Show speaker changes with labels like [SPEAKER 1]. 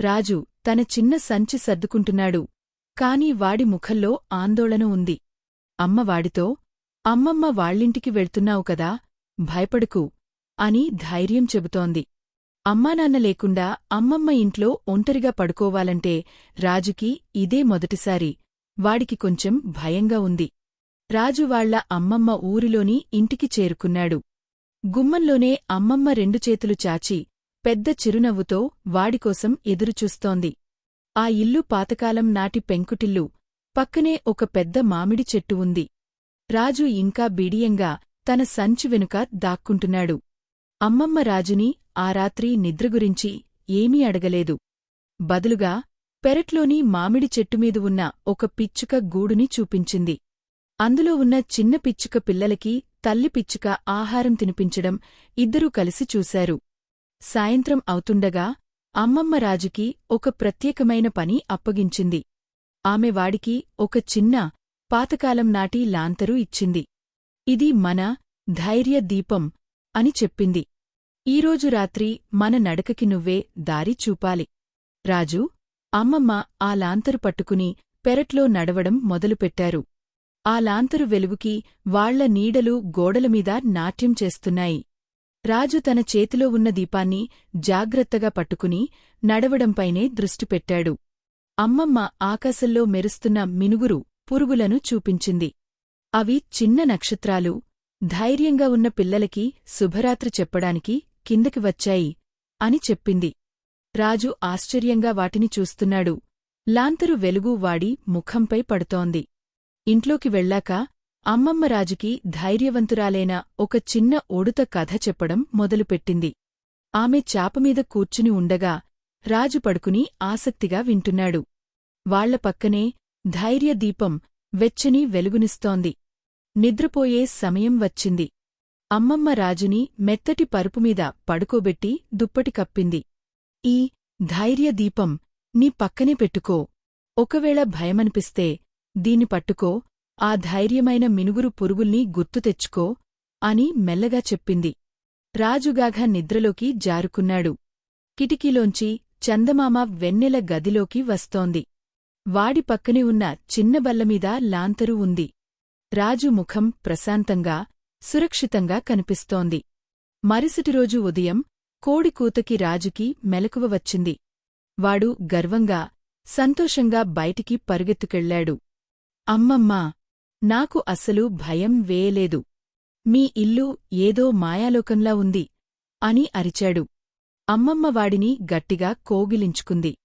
[SPEAKER 1] రాజు తన చిన్న సంచి సర్దుకుంటున్నాడు. కాని వాడి ముఖంలో ఆందోళన ఉంది. అమ్మ వాడితో, అమ్మమ్మ వాళ్ళింటికి వెళ్తున్నావు కదా, భయపడకు అని ధైర్యం చెబుతోంది. అమ్మానాన్న లేకుండా అమ్మమ్మ ఇంట్లో ఒంటరిగా పడుకోవాలంటే రాజుకి ఇదే మొదటిసారి. వాడికి కొంచెం భయంగా ఉంది. రాజు వాళ్ల అమ్మమ్మ ఊరిలోని ఇంటికి చేరుకున్నాడు. గుమ్మంలోనే అమ్మమ్మ రెండు చేతులు చాచి పెద్ద చిరునవ్వుతో వాడికోసం ఎదురుచూస్తోంది. ఆ ఇల్లు పాతకాలం నాటి పెంకుటిల్లు. పక్కనే ఒక పెద్ద మామిడి చెట్టు ఉంది. రాజు ఇంకా బిడియంగా తన సంచి వెనుక దాక్కుంటున్నాడు. అమ్మమ్మ రాజుని ఆ రాత్రి నిద్రగురించి ఏమీ అడగలేదు. బదులుగా పెరట్లోని మామిడి చెట్టుమీద ఉన్న ఒక పిచ్చుక గూడుని చూపించింది. అందులో ఉన్న చిన్న పిచ్చుక పిల్లలకి తల్లి పిచ్చుక ఆహారం తినిపించడం ఇద్దరూ కలిసి చూశారు. సాయంత్రం అవుతుండగా అమ్మమ్మ రాజుకి ఒక ప్రత్యేకమైన పని అప్పగించింది. ఆమె వాడికి ఒక చిన్న పాతకాలం నాటి లాంతరు ఇచ్చింది. ఇది మన ధైర్య దీపం అని చెప్పింది. ఈరోజు రాత్రి మన నడకకి నువ్వే దారి చూపాలి. రాజు, అమ్మమ్మ ఆ లాంతరు పట్టుకుని పెరట్లో నడవడం మొదలుపెట్టారు. ఆ లాంతరు వెలుగుకి వాళ్ల నీడలు గోడలమీద నాట్యం చేస్తున్నాయి. రాజు తన చేతిలో ఉన్న దీపాన్ని జాగ్రత్తగా పట్టుకుని నడవడంపైనే దృష్టిపెట్టాడు. అమ్మమ్మ ఆకాశంలో మెరుస్తున్న మినుగురు పురుగులను చూపించింది. అవి చిన్న నక్షత్రాలు. ధైర్యంగా ఉన్న పిల్లలకి శుభరాత్రి చెప్పడానికి కిందకి వచ్చాయి అని చెప్పింది. రాజు ఆశ్చర్యంగా వాటిని చూస్తున్నాడు. లాంతరు వెలుగు వాడి ముఖంపై పడుతోంది. ఇంట్లోకి వెళ్ళాక అమ్మమ్మ రాజుకి ధైర్యవంతురాలైన ఒక చిన్న ఉడుత కథ చెప్పడం మొదలుపెట్టింది. ఆమె చాపమీద కూర్చుని ఉండగా రాజు పడుకుని ఆసక్తిగా వింటున్నాడు. వాళ్ల పక్కనే ధైర్య దీపం వెచ్చని వెలుగునిస్తోంది. నిద్రపోయే సమయం వచ్చింది. అమ్మమ్మ రాజుని మెత్తటి పరుపుమీద పడుకోబెట్టి దుప్పటి కప్పింది. ఈ ధైర్య దీపం నీ పక్కనే పెట్టుకో. ఒకవేళ భయమనిపిస్తే దీన్ని పట్టుకో, ఆ ధైర్యమైన మినుగురు పురుగుల్ని గుర్తు తెచ్చుకో అని మెల్లగా చెప్పింది. రాజుగాఘ నిద్రలోకి జారుకున్నాడు. కిటికీలోంచి చందమామ వెన్నెల గదిలోకి వస్తోంది. వాడి పక్కనే ఉన్న చిన్న బల్లమీద లాంతరు ఉంది. రాజు ముఖం ప్రశాంతంగా, సురక్షితంగా కనిపిస్తోంది. మరుసటిరోజు ఉదయం కోడికూతకి రాజుకి మెలకువ వచ్చింది. వాడు గర్వంగా, సంతోషంగా బయటికి పరుగెత్తుకెళ్లాడు. అమ్మమ్మా, నాకు అస్సలు భయం వేయలేదు. మీ ఇల్లు ఏదో మాయాలోకంలా ఉంది అని అరిచాడు. అమ్మమ్మ వాడిని గట్టిగా కోగిలించుకుంది.